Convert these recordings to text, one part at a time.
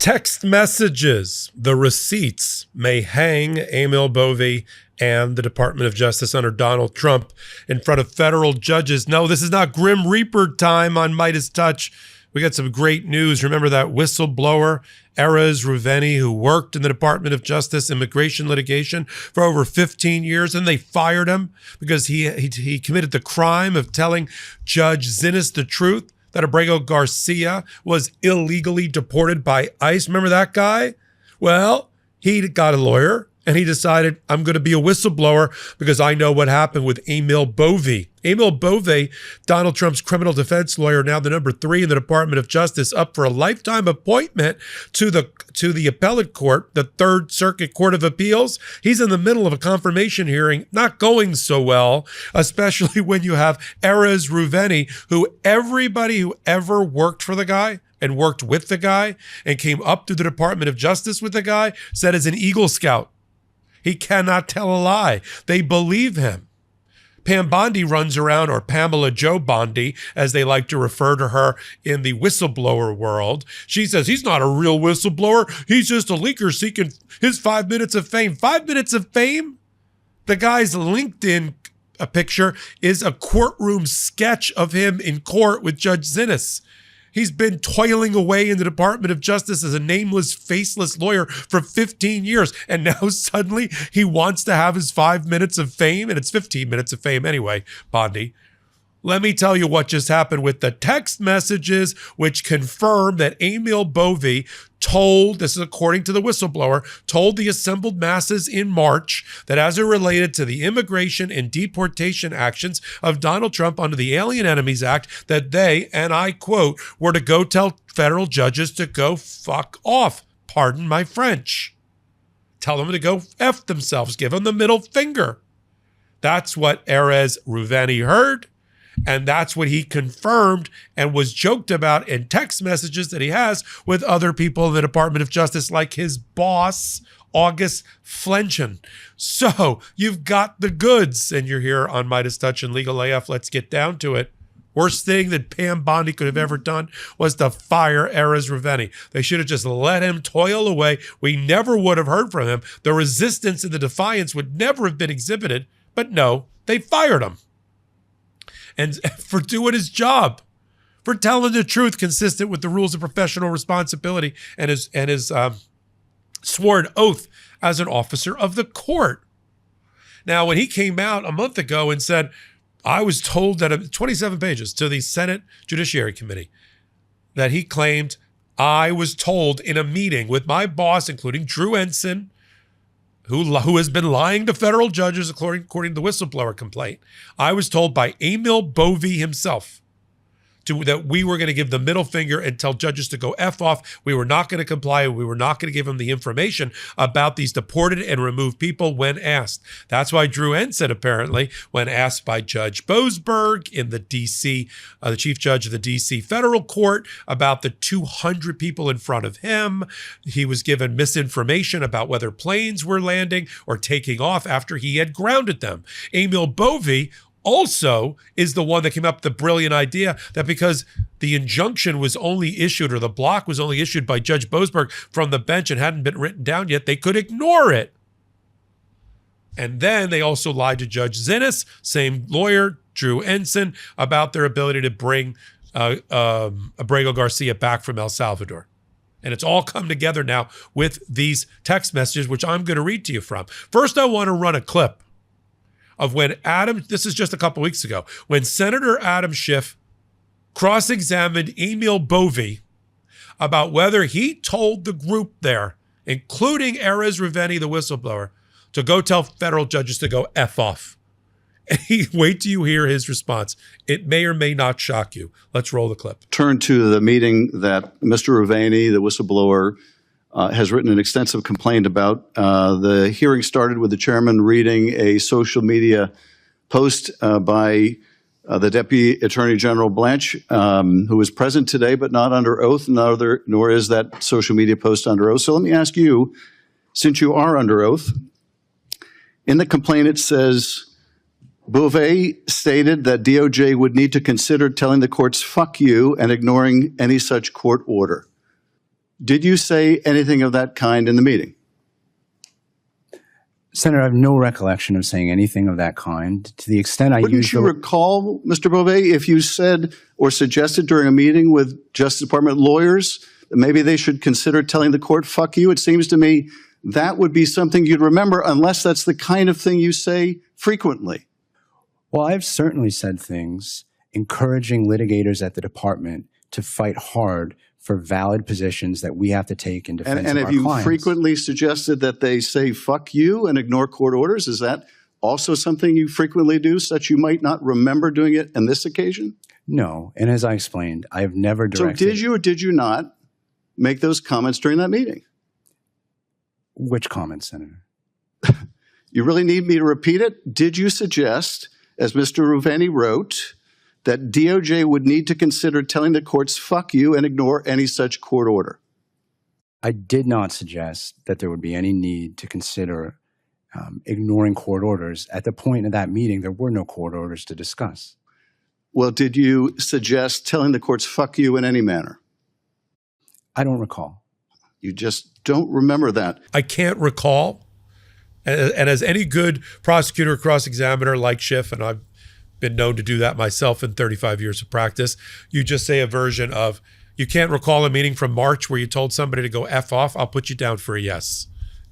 text messages, the receipts may hang Emil Bove and the Department of Justice under Donald Trump in front of federal judges. No, this is not Grim Reaper time on MeidasTouch. We got some great news. Remember that whistleblower, Erez Ruveni, who worked in the Department of Justice immigration litigation for over 15 years, and they fired him because he committed the crime of telling Judge Xinis the truth that Abrego Garcia was illegally deported by ICE. Remember that guy? Well, he got a lawyer and he decided, I'm going to be a whistleblower because I know what happened with Emil Bove. Emil Bove, Donald Trump's criminal defense lawyer, now the number 3 in the Department of Justice, up for a lifetime appointment to the appellate court, the Third Circuit Court of Appeals. He's in the middle of a confirmation hearing, not going so well, especially when you have Erez Ruveni, who everybody who ever worked for the guy and worked with the guy and came up to the Department of Justice with the guy said is an Eagle Scout. He cannot tell a lie. They believe him. Pam Bondi runs around, or Pamela Joe Bondi, as they like to refer to her in the whistleblower world. She says he's not a real whistleblower. He's just a leaker seeking his 5 minutes of fame. 5 minutes of fame? The guy's LinkedIn picture is a courtroom sketch of him in court with Judge Xinis. He's been toiling away in the Department of Justice as a nameless, faceless lawyer for 15 years. And now suddenly he wants to have his 5 minutes of fame. And it's 15 minutes of fame anyway, Bondi. Let me tell you what just happened with the text messages, which confirm that Emil Bove told, this is according to the whistleblower, told the assembled masses in March that as it related to the immigration and deportation actions of Donald Trump under the Alien Enemies Act, that they, and I quote, were to go tell federal judges to go fuck off. Pardon my French. Tell them to go F themselves. Give them the middle finger. That's what Erez Ruveni heard. And that's what he confirmed and was joked about in text messages that he has with other people in the Department of Justice, like his boss, August Flenchen. So you've got the goods, and you're here on MeidasTouch and Legal AF. Let's get down to it. Worst thing that Pam Bondi could have ever done was to fire Erez Ruveni. They should have just let him toil away. We never would have heard from him. The resistance and the defiance would never have been exhibited. But no, they fired him. And for doing his job, for telling the truth consistent with the rules of professional responsibility and his sworn oath as an officer of the court. Now, when he came out a month ago and said, I was told that 27 pages to the Senate Judiciary Committee, that he claimed, I was told in a meeting with my boss, including Drew Ensign, who has been lying to federal judges according to the whistleblower complaint. I was told by Emil Bove himself that we were going to give the middle finger and tell judges to go F off. We were not going to comply. We were not going to give him the information about these deported and removed people when asked. That's why Drew Ensign, apparently, when asked by Judge Boasberg in the D.C., the chief judge of the D.C. federal court, about the 200 people in front of him, he was given misinformation about whether planes were landing or taking off after he had grounded them. Emil Bove also is the one that came up with the brilliant idea that because the injunction was only issued, or the block was only issued by Judge Boasberg from the bench and hadn't been written down yet, they could ignore it. And then they also lied to Judge Xinis, same lawyer, Drew Ensign, about their ability to bring Abrego Garcia back from El Salvador. And it's all come together now with these text messages, which I'm going to read to you from. First, I want to run a clip of when this is just a couple weeks ago, when Senator Adam Schiff cross-examined Emil Bove about whether he told the group there, including Erez Ruveni, the whistleblower, to go tell federal judges to go F off. And wait till you hear his response. It may or may not shock you. Let's roll the clip. Turn to the meeting that Mr. Ruveni, the whistleblower, has written an extensive complaint about. The hearing started with the chairman reading a social media post by the Deputy Attorney General Blanche, who is present today but not under oath, nor is that social media post under oath. So let me ask you, since you are under oath, in the complaint it says, Bove stated that DOJ would need to consider telling the courts, fuck you, and ignoring any such court order. Did you say anything of that kind in the meeting? Senator, I have no recollection of saying anything of that kind. To the extent I Wouldn't you recall, Mr. Bove, if you said or suggested during a meeting with Justice Department lawyers that maybe they should consider telling the court, fuck you? It seems to me that would be something you'd remember, unless that's the kind of thing you say frequently. Well, I've certainly said things encouraging litigators at the department to fight hard for valid positions that we have to take in defense of our clients. And have you frequently suggested that they say fuck you and ignore court orders? Is that also something you frequently do, such you might not remember doing it on this occasion? No. And as I explained, I have never directed. So did you or did you not make those comments during that meeting? Which comments, Senator? You really need me to repeat it? Did you suggest, as Mr. Ruveni wrote, that DOJ would need to consider telling the courts, fuck you, and ignore any such court order? I did not suggest that there would be any need to consider ignoring court orders. At the point of that meeting, there were no court orders to discuss. Well, did you suggest telling the courts, fuck you, in any manner? I don't recall. You just don't remember that. I can't recall. And as any good prosecutor or cross-examiner like Schiff, and I've been known to do that myself in 35 years of practice, you just say a version of, you can't recall a meeting from March where you told somebody to go F off, I'll put you down for a yes.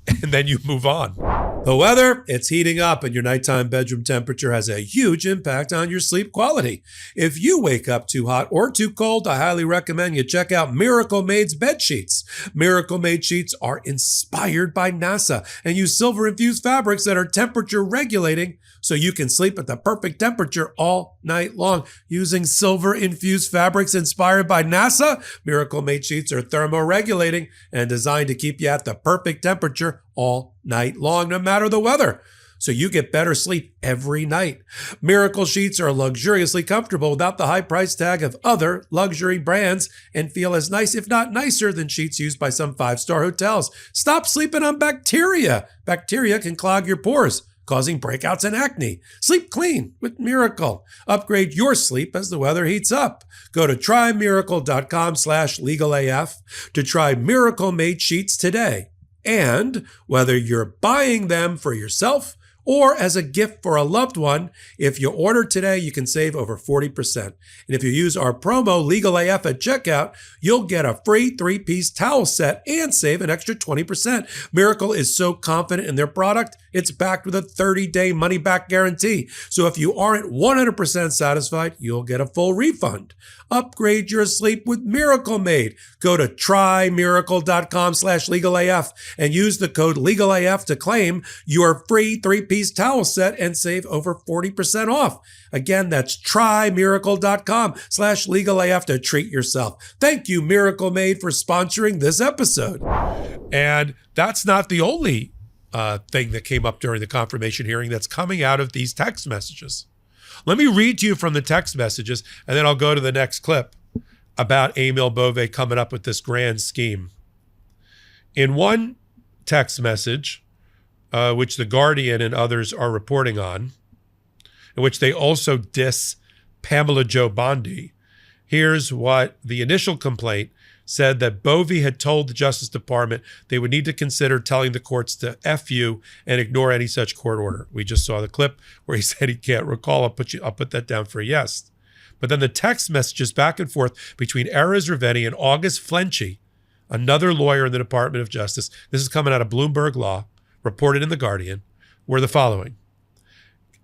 And then you move on. The weather, it's heating up, and your nighttime bedroom temperature has a huge impact on your sleep quality. If you wake up too hot or too cold, I highly recommend you check out Miracle Made's bed sheets. Miracle Made sheets are inspired by NASA and use silver-infused fabrics that are temperature regulating so you can sleep at the perfect temperature all night long. Using silver-infused fabrics inspired by NASA, Miracle Made sheets are thermoregulating and designed to keep you at the perfect temperature all night long, no matter the weather, so you get better sleep every night. Miracle sheets are luxuriously comfortable without the high price tag of other luxury brands and feel as nice, if not nicer, than sheets used by some 5-star hotels. Stop sleeping on bacteria. Bacteria can clog your pores, causing breakouts and acne. Sleep clean with Miracle. Upgrade your sleep as the weather heats up. Go to trymiracle.com/legalaf to try Miracle Made sheets today. And whether you're buying them for yourself or as a gift for a loved one, if you order today, you can save over 40%. And if you use our promo LegalAF at checkout, you'll get a free 3-piece towel set and save an extra 20%. Miracle is so confident in their product, it's backed with a 30-day money-back guarantee. So if you aren't 100% satisfied, you'll get a full refund. Upgrade your sleep with Miracle Made. Go to trymiracle.com/legalaf and use the code LegalAF to claim your free 3-piece towel set and save over 40% off. Again, that's trymiracle.com/legalaf to treat yourself. Thank you, Miracle Made, for sponsoring this episode. And that's not the only thing that came up during the confirmation hearing that's coming out of these text messages. Let me read to you from the text messages, and then I'll go to the next clip about Emil Bove coming up with this grand scheme. In one text message, which The Guardian and others are reporting on, in which they also diss Pamela Jo Bondi, here's what the initial complaint said: that Bove had told the Justice Department they would need to consider telling the courts to F you and ignore any such court order. We just saw the clip where he said he can't recall. I'll put that down for a yes. But then the text messages back and forth between Erez Ruveni and August Flenchy, another lawyer in the Department of Justice, this is coming out of Bloomberg Law, reported in The Guardian, were the following.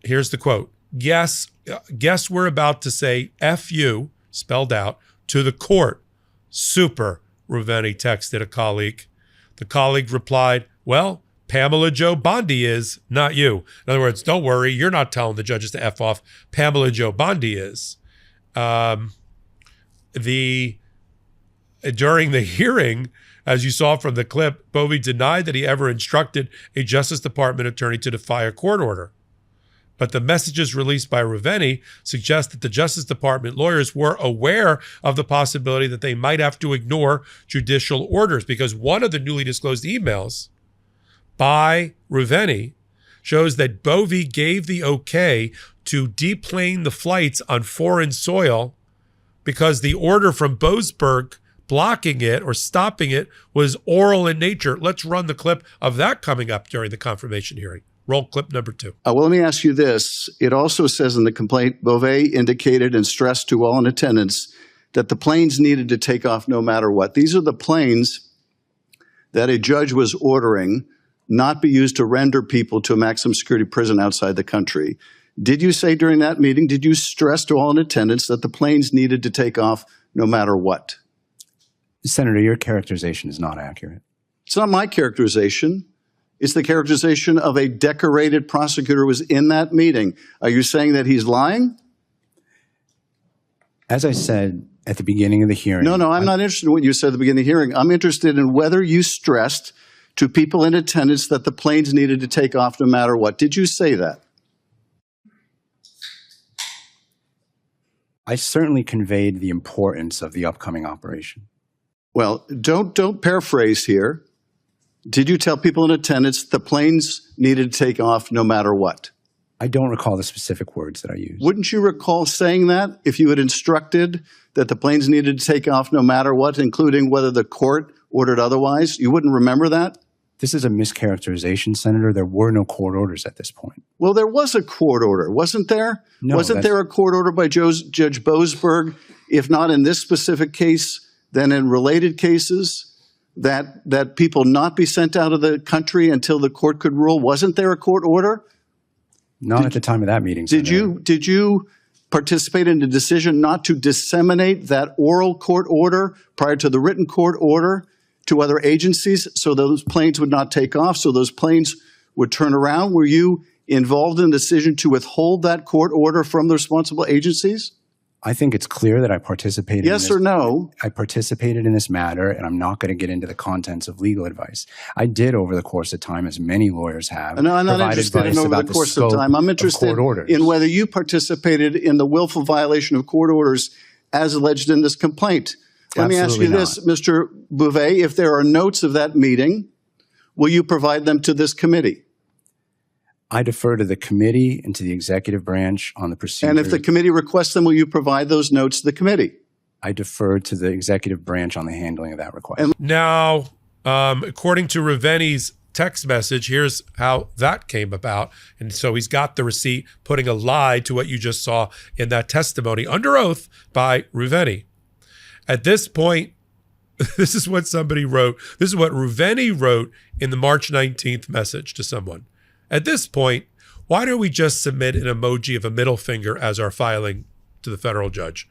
Here's the quote. Guess we're about to say F you, spelled out, to the court. Super, Ruveni texted a colleague. The colleague replied, well, Pamela Jo Bondi is, not you. In other words, don't worry, you're not telling the judges to F off. Pamela Jo Bondi is. During the hearing, as you saw from the clip, Bove denied that he ever instructed a Justice Department attorney to defy a court order. But the messages released by Ruveni suggest that the Justice Department lawyers were aware of the possibility that they might have to ignore judicial orders, because one of the newly disclosed emails by Ruveni shows that Bove gave the okay to deplane the flights on foreign soil because the order from Boasberg blocking it or stopping it was oral in nature. Let's run the clip of that coming up during the confirmation hearing. Roll clip number 2. Well, let me ask you this. It also says in the complaint, Bove indicated and stressed to all in attendance that the planes needed to take off no matter what. These are the planes that a judge was ordering not be used to render people to a maximum security prison outside the country. Did you say during that meeting, did you stress to all in attendance that the planes needed to take off no matter what? Senator, your characterization is not accurate. It's not my characterization. It's the characterization of a decorated prosecutor who was in that meeting. Are you saying that he's lying? As I said at the beginning of the hearing. No, I'm not interested in what you said at the beginning of the hearing. I'm interested in whether you stressed to people in attendance that the planes needed to take off no matter what. Did you say that? I certainly conveyed the importance of the upcoming operation. Well, don't paraphrase here. Did you tell people in attendance the planes needed to take off no matter what? I don't recall the specific words that I used. Wouldn't you recall saying that if you had instructed that the planes needed to take off no matter what, including whether the court ordered otherwise? You wouldn't remember that? This is a mischaracterization, Senator. There were no court orders at this point. Well, there was a court order, wasn't there? No, wasn't there a court order by Judge Boasberg, if not in this specific case, then in related cases, that people not be sent out of the country until the court could rule? Wasn't there a court order? Not at the time of that meeting, Senator. Did you participate in the decision not to disseminate that oral court order prior to the written court order to other agencies so those planes would not take off, so those planes would turn around? Were you involved in the decision to withhold that court order from the responsible agencies? I think it's clear that I participated Yes or no? I participated in this matter, and I'm not going to get into the contents of legal advice. I did over the course of time, as many lawyers have. No, I'm not interested in over the course of time. I'm interested in whether you participated in the willful violation of court orders as alleged in this complaint. Let me ask you this, Mr. Bove, if there are notes of that meeting, will you provide them to this committee? I defer to the committee and to the executive branch on the procedure. And if the committee requests them, will you provide those notes to the committee? I defer to the executive branch on the handling of that request. Now, according to Ruveni's text message, here's how that came about. And so he's got the receipt, putting a lie to what you just saw in that testimony under oath by Ruveni. At this point, this is what somebody wrote. This is what Ruveni wrote in the March 19th message to someone. At this point, why don't we just submit an emoji of a middle finger as our filing to the federal judge?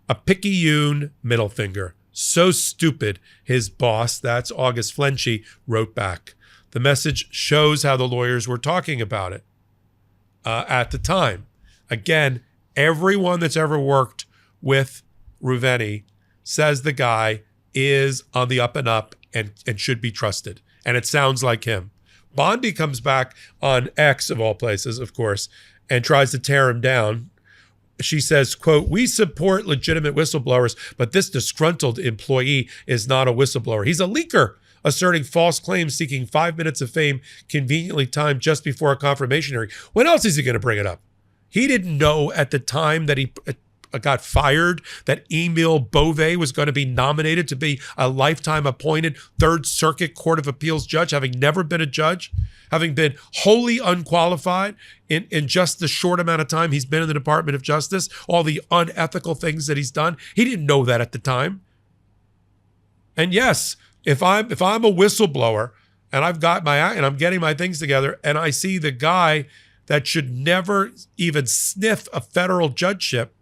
A picayune middle finger. So stupid, his boss, that's August Flenchy, wrote back. The message shows how the lawyers were talking about it at the time. Again, everyone that's ever worked with Ruveni says the guy is on the up and up and should be trusted. And it sounds like him. Bondi comes back on X, of all places, of course, and tries to tear him down. She says, quote, "We support legitimate whistleblowers, but this disgruntled employee is not a whistleblower. He's a leaker, asserting false claims, seeking 5 minutes of fame, conveniently timed just before a confirmation hearing." When else is he going to bring it up? He didn't know at the time that he got fired that Emil Bove was going to be nominated to be a lifetime appointed Third Circuit Court of Appeals judge, having never been a judge, having been wholly unqualified in just the short amount of time he's been in the Department of Justice, all the unethical things that he's done. He didn't know that at the time. And yes, if I'm a whistleblower and I'm getting my things together and I see the guy that should never even sniff a federal judgeship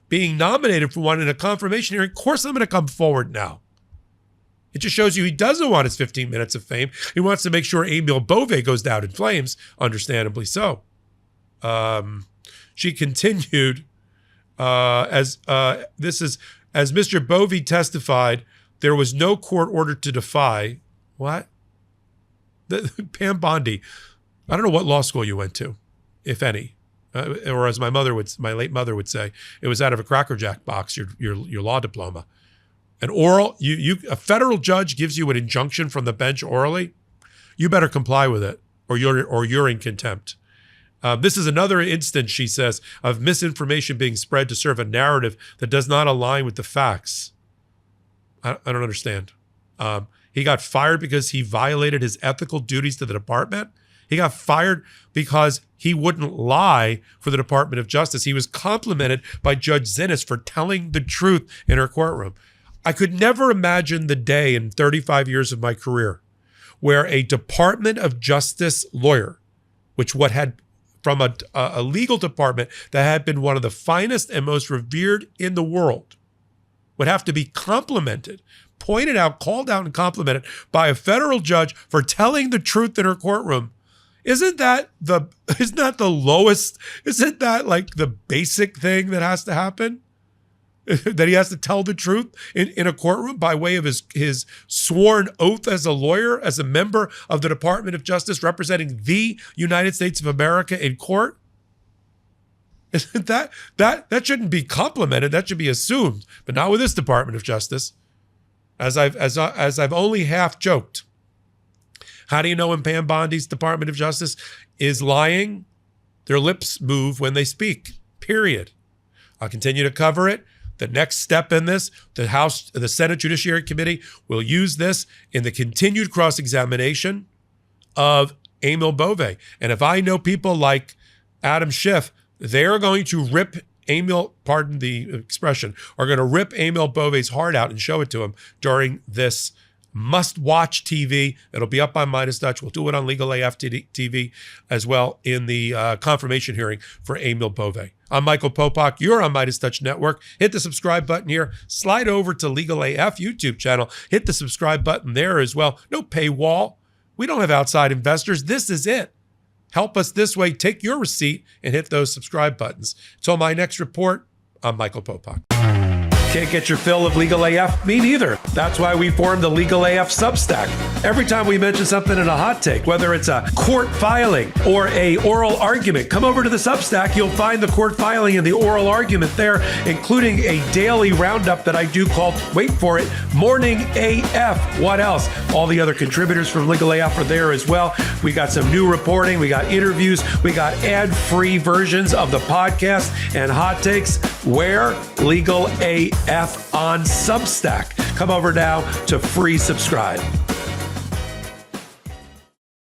being nominated for one in a confirmation hearing, of course I'm going to come forward now. It just shows you he doesn't want his 15 minutes of fame. He wants to make sure Emil Bove goes down in flames, understandably so. She continued, as Mr. Bove testified, there was no court order to defy. What? Pam Bondi. I don't know what law school you went to, if any. Or as my late mother would say, it was out of a Cracker Jack box, your law diploma. An oral, a federal judge gives you an injunction from the bench orally, you better comply with it, or you're in contempt. This is another instance, she says, of misinformation being spread to serve a narrative that does not align with the facts. I don't understand. He got fired because he violated his ethical duties to the department. He got fired because he wouldn't lie for the Department of Justice. He was complimented by Judge Xinis for telling the truth in her courtroom. I could never imagine the day in 35 years of my career where a Department of Justice lawyer, from a legal department that had been one of the finest and most revered in the world, would have to be complimented, pointed out, called out, and complimented by a federal judge for telling the truth in her courtroom. Isn't that the lowest? Isn't that like the basic thing that has to happen? That he has to tell the truth in a courtroom by way of his sworn oath as a lawyer, as a member of the Department of Justice representing the United States of America in court? Isn't that shouldn't be complimented, that should be assumed, but not with this Department of Justice. As I've only half joked. How do you know when Pam Bondi's Department of Justice is lying? Their lips move when they speak, period. I'll continue to cover it. The next step in this, the Senate Judiciary Committee will use this in the continued cross-examination of Emil Bove. And if I know people like Adam Schiff, they're going to rip Emil, pardon the expression, are going to rip Emil Bove's heart out and show it to him during this must-watch TV. It'll be up on MeidasTouch. We'll do it on Legal AF TV as well in the confirmation hearing for Emil Bove. I'm Michael Popok. You're on MeidasTouch Network. Hit the subscribe button here. Slide over to Legal AF YouTube channel. Hit the subscribe button there as well. No paywall. We don't have outside investors. This is it. Help us this way. Take your receipt and hit those subscribe buttons. Until my next report, I'm Michael Popok. Can't get your fill of Legal AF? Me neither. That's why we formed the Legal AF Substack. Every time we mention something in a hot take, whether it's a court filing or a oral argument, come over to the Substack. You'll find the court filing and the oral argument there, including a daily roundup that I do called, wait for it, Morning AF. What else? All the other contributors from Legal AF are there as well. We got some new reporting. We got interviews. We got ad-free versions of the podcast and hot takes. Where? Legal AF on Substack. Come over now to free subscribe.